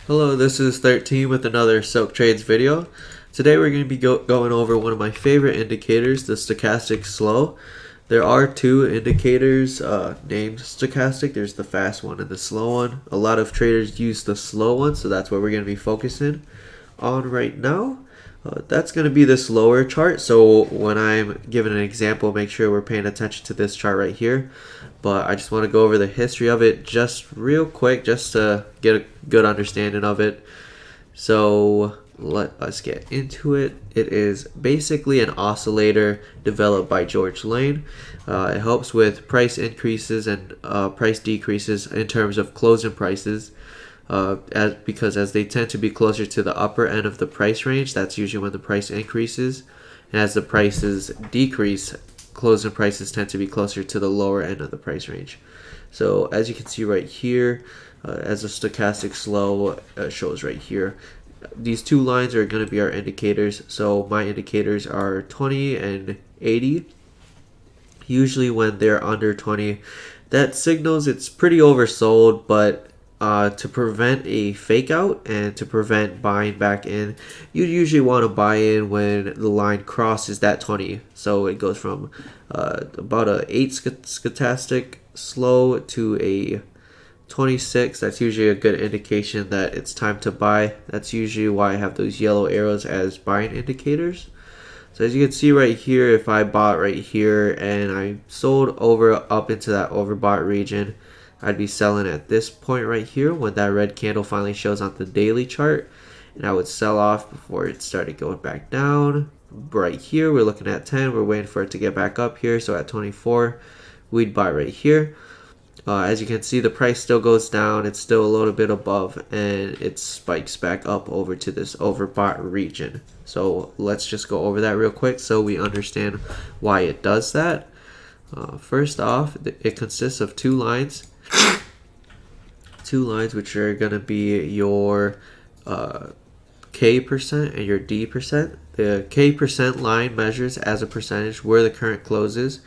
Hello, this is 13 with another Silk Trades video. Today we're going to be going over one of my favorite indicators, the stochastic slow. There are two indicators named stochastic. There's the fast one and the slow one. A lot of traders use the slow one, so that's what we're going to be focusing on right now. That's going to be the slower chart, so when I'm giving an example, make sure we're paying attention to this chart right here. But I just want to go over the history of it just real quick, just to get a good understanding of it. So let us get into it. It is basically an oscillator developed by George Lane. It helps with price increases and price decreases in terms of closing prices. Because as they tend to be closer to the upper end of the price range, that's usually when the price increases. And as the prices decrease, closing prices tend to be closer to the lower end of the price range. So as you can see right here, as a stochastic slow shows right here, these two lines are going to be our indicators. So my indicators are 20 and 80. Usually when they're under 20, that signals it's pretty oversold, but to prevent a fake out and to prevent buying back in, you usually want to buy in when the line crosses that 20. So it goes from about a 8 stochastic slow to a 26. That's usually a good indication that it's time to buy. That's usually why I have those yellow arrows as buying indicators. So as you can see right here, if I bought right here and I sold over up into that overbought region, I'd be selling at this point right here when that red candle finally shows on the daily chart, and I would sell off before it started going back down. Right here we're looking at 10, we're waiting for it to get back up here, so at 24 we'd buy right here. As you can see, the price still goes down, it's still a little bit above, and it spikes back up over to this overbought region. So let's just go over that real quick so we understand why it does that. First off, it consists of two lines which are going to be your K percent and your D percent. The K percent line measures as a percentage where the current closes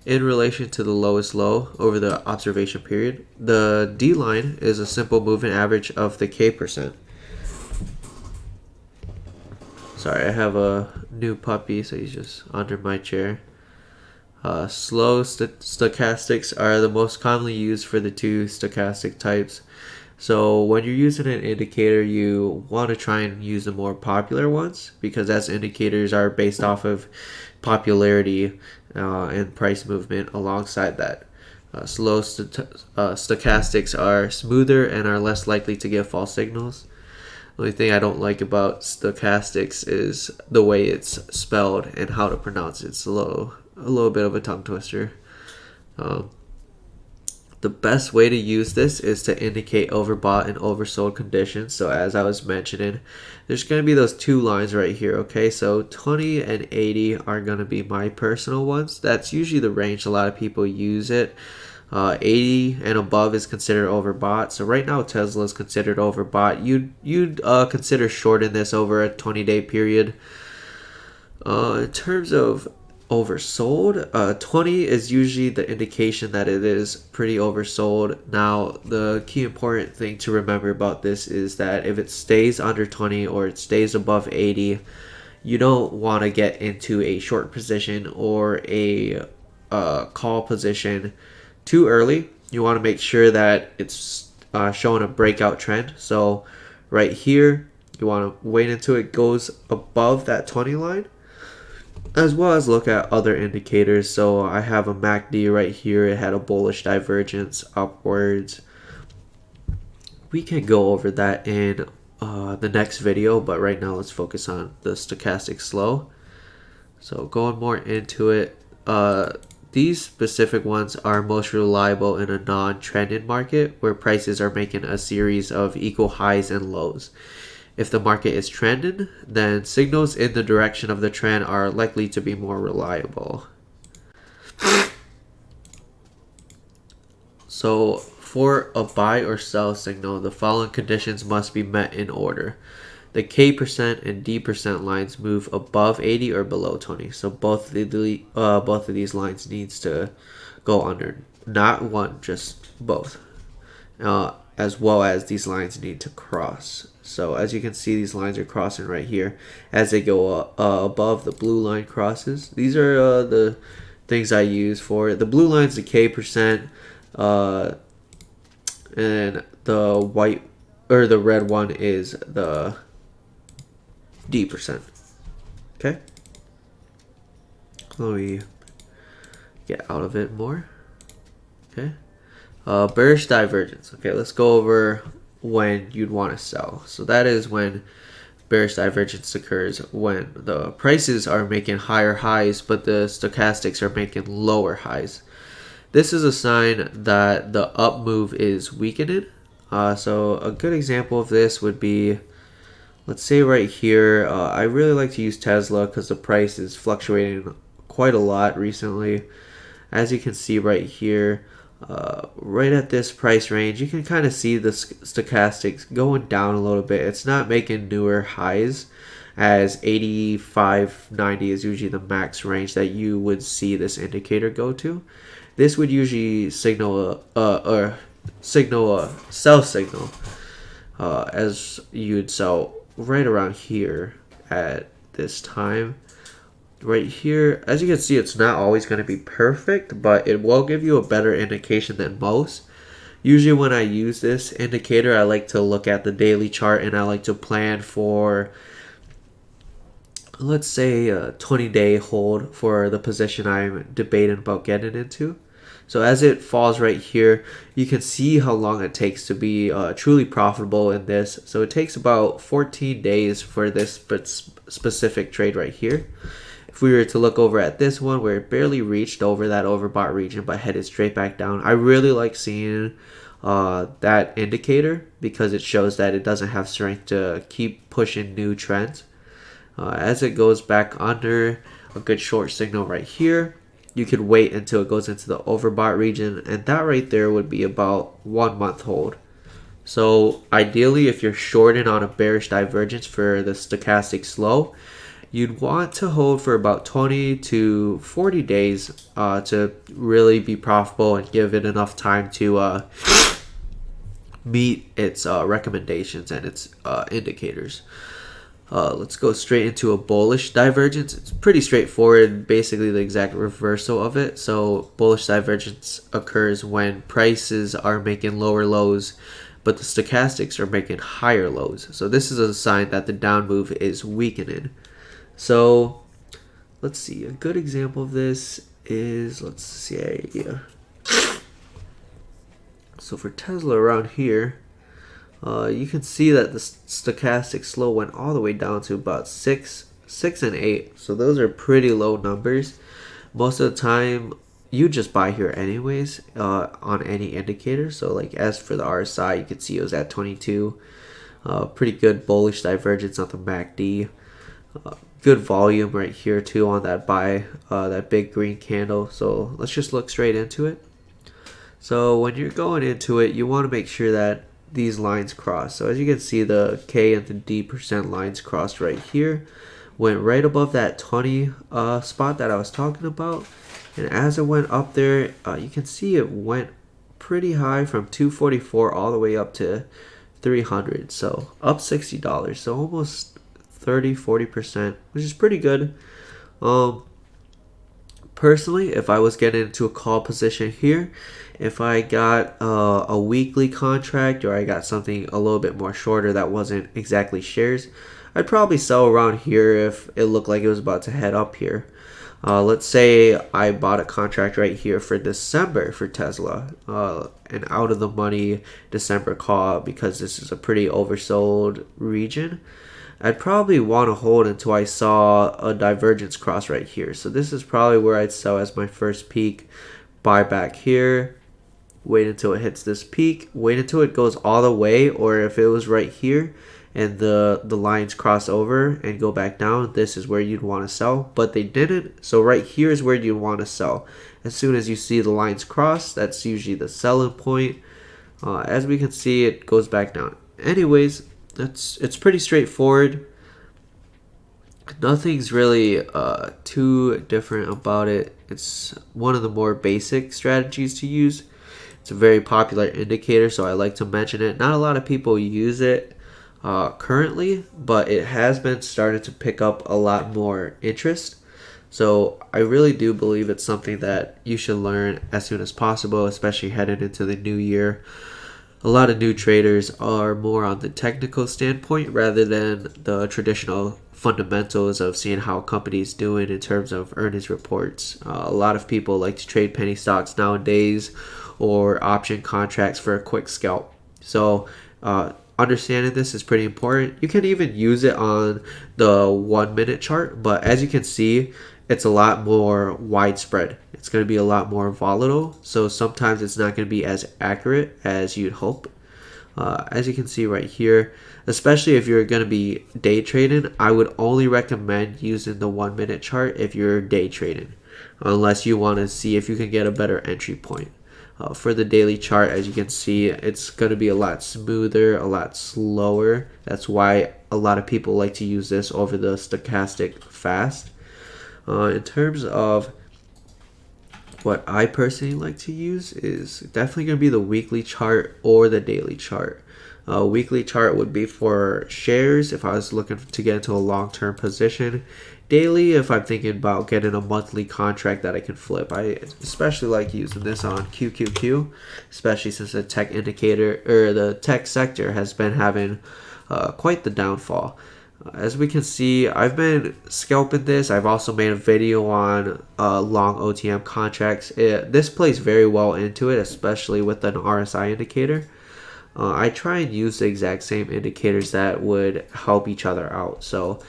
in relation to the lowest low over the observation period. The D line is a simple moving average of the K percent. Sorry, I have a new puppy, so he's just under my chair. Slow stochastics are the most commonly used for the two stochastic types. So when you're using an indicator, you want to try and use the more popular ones, because as indicators are based off of popularity and price movement alongside that. Slow stochastics are smoother and are less likely to give false signals. The only thing I don't like about stochastics is the way it's spelled and how to pronounce it. It's a little bit of a tongue twister. The best way to use this is to indicate overbought and oversold conditions. So as I was mentioning, there's going to be those two lines right here, okay? So 20 and 80 are going to be my personal ones. That's usually the range a lot of people use it. 80 and above is considered overbought. So right now Tesla is considered overbought. You'd consider shorting this over a 20-day period. In terms of oversold, 20 is usually the indication that it is pretty oversold. Now the key important thing to remember about this is that if it stays under 20 or it stays above 80, you don't want to get into a short position or a call position too early. You want to make sure that it's showing a breakout trend. So right here, you want to wait until it goes above that 20 line, as well as look at other indicators. So I have a MACD right here. It had a bullish divergence upwards. We can go over that in the next video, but right now let's focus on the stochastic slow. So going more into it, these specific ones are most reliable in a non-trended market where prices are making a series of equal highs and lows. If the market is trending, then signals in the direction of the trend are likely to be more reliable. So for a buy or sell signal, the following conditions must be met in order. The K percent and D percent lines move above 80 or below 20. So both of these lines needs to go under. Not one, just both. as well as these lines need to cross. So as you can see, these lines are crossing right here as they go above the blue line crosses. These are the things I use for it. The blue line is the K percent, and the white or the red one is the D percent. Okay, let me get out of it more. Okay, bearish divergence. Okay, let's go over when you'd want to sell. So that is when bearish divergence occurs, when the prices are making higher highs but the stochastics are making lower highs. This is a sign that the up move is weakening. So a good example of this would be, let's say right here, I really like to use Tesla because the price is fluctuating quite a lot recently. As you can see right here, right at this price range, you can kind of see the stochastics going down a little bit. It's not making newer highs, as 85, 90 is usually the max range that you would see this indicator go to. This would usually signal a sell signal, as you'd sell right around here at this time. Right here, as you can see, it's not always going to be perfect, but it will give you a better indication than most. Usually when I use this indicator, I like to look at the daily chart and I like to plan for, let's say, a 20-day hold for the position I'm debating about getting into. So as it falls right here, you can see how long it takes to be truly profitable in this. So it takes about 14 days for this specific trade right here. If we were to look over at this one where it barely reached over that overbought region but headed straight back down, I really like seeing that indicator because it shows that it doesn't have strength to keep pushing new trends. As it goes back under a good short signal right here, you could wait until it goes into the overbought region, and that right there would be about 1 month hold. So ideally, if you're shorting on a bearish divergence for the stochastic slow, you'd want to hold for about 20 to 40 days to really be profitable and give it enough time to meet its recommendations and its indicators. Let's go straight into a bullish divergence. It's pretty straightforward, basically the exact reversal of it. So bullish divergence occurs when prices are making lower lows, but the stochastics are making higher lows. So this is a sign that the down move is weakening. So let's see, a good example of this is, let's see, so for Tesla around here, you can see that the stochastic slow went all the way down to about 6 and 8. So those are pretty low numbers. Most of the time, you just buy here anyways on any indicator. So like as for the RSI, you can see it was at 22. Pretty good bullish divergence on the MACD. Good volume right here too on that buy, that big green candle. So let's just look straight into it. So when you're going into it, you want to make sure that these lines cross. So as you can see, the K and the D percent lines crossed right here, went right above that 20 spot that I was talking about, and as it went up there, you can see it went pretty high from 244 all the way up to 300. So up $60, so almost 30-40%, which is pretty good. Personally, if I was getting into a call position here, if I got a weekly contract or I got something a little bit more shorter that wasn't exactly shares, I'd probably sell around here if it looked like it was about to head up here. Let's say I bought a contract right here for December for Tesla, an out of the money December call because this is a pretty oversold region. I'd probably want to hold until I saw a divergence cross right here. So this is probably where I'd sell as my first peak, buy back here, wait until it hits this peak, wait until it goes all the way, or if it was right here and the lines cross over and go back down, this is where you'd want to sell, but they didn't. So right here is where you want to sell. As soon as you see the lines cross, that's usually the selling point. As we can see, it goes back down. Anyways, it's pretty straightforward. Nothing's really too different about it. It's one of the more basic strategies to use. It's a very popular indicator, so I like to mention it. Not a lot of people use it currently, but it has been started to pick up a lot more interest. So I really do believe it's something that you should learn as soon as possible, especially heading into the new year. A lot of new traders are more on the technical standpoint rather than the traditional fundamentals of seeing how a company's doing in terms of earnings reports. A lot of people like to trade penny stocks nowadays or option contracts for a quick scalp. So understanding this is pretty important. You can even use it on the 1 minute chart, but as you can see, it's a lot more widespread. It's going to be a lot more volatile, so sometimes it's not going to be as accurate as you'd hope. As you can see right here, especially if you're going to be day trading, I would only recommend using the 1 minute chart if you're day trading, unless you want to see if you can get a better entry point. For the daily chart, as you can see, it's going to be a lot smoother, a lot slower. That's why a lot of people like to use this over the stochastic fast. In terms of what I personally like to use is definitely going to be the weekly chart or the daily chart. Weekly chart would be for shares if I was looking to get into a long-term position. Daily if I'm thinking about getting a monthly contract that I can flip. I especially like using this on QQQ, especially since the tech indicator or the tech sector has been having quite the downfall. As we can see, I've been scalping this. I've also made a video on long OTM contracts. This plays very well into it, especially with an RSI indicator. I try and use the exact same indicators that would help each other out. So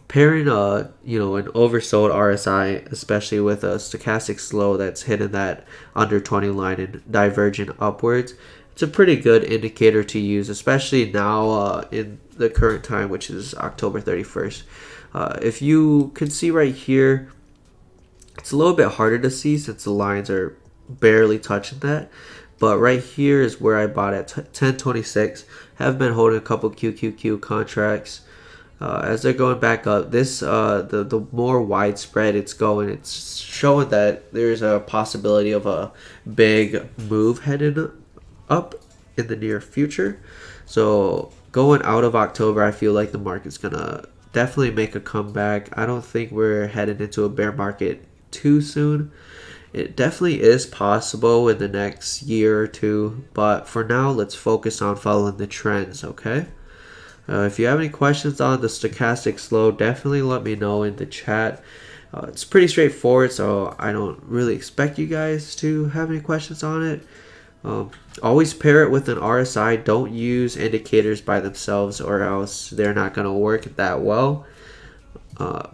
pairing an oversold RSI, especially with a stochastic slow that's hitting that under 20 line and diverging upwards, it's a pretty good indicator to use, especially now in the current time, which is October 31st. If you can see right here, it's a little bit harder to see since the lines are barely touching that. But right here is where I bought at 1026. Have been holding a couple QQQ contracts. As they're going back up, this the more widespread it's going, it's showing that there's a possibility of a big move headed up in the near future. So going out of October, I feel like the market's gonna definitely make a comeback. I don't think we're headed into a bear market too soon. It definitely is possible in the next year or two, but for now, let's focus on following the trends, okay? If you have any questions on the stochastic slow, definitely let me know in the chat. It's pretty straightforward, so I don't really expect you guys to have any questions on it. Always pair it with an RSI. Don't use indicators by themselves or else they're not going to work that well.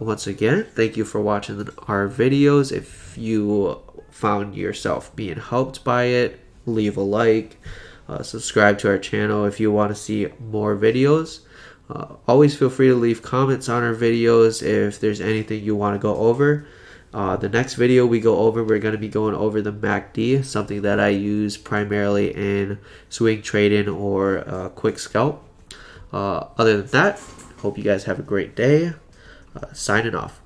Once again, thank you for watching our videos. If you found yourself being helped by it, leave a like. Subscribe to our channel if you want to see more videos. Always feel free to leave comments on our videos if there's anything you want to go over. The next video we're going to be going over the MACD, something that I use primarily in swing trading or quick scalp. Other than that, hope you guys have a great day. Signing off.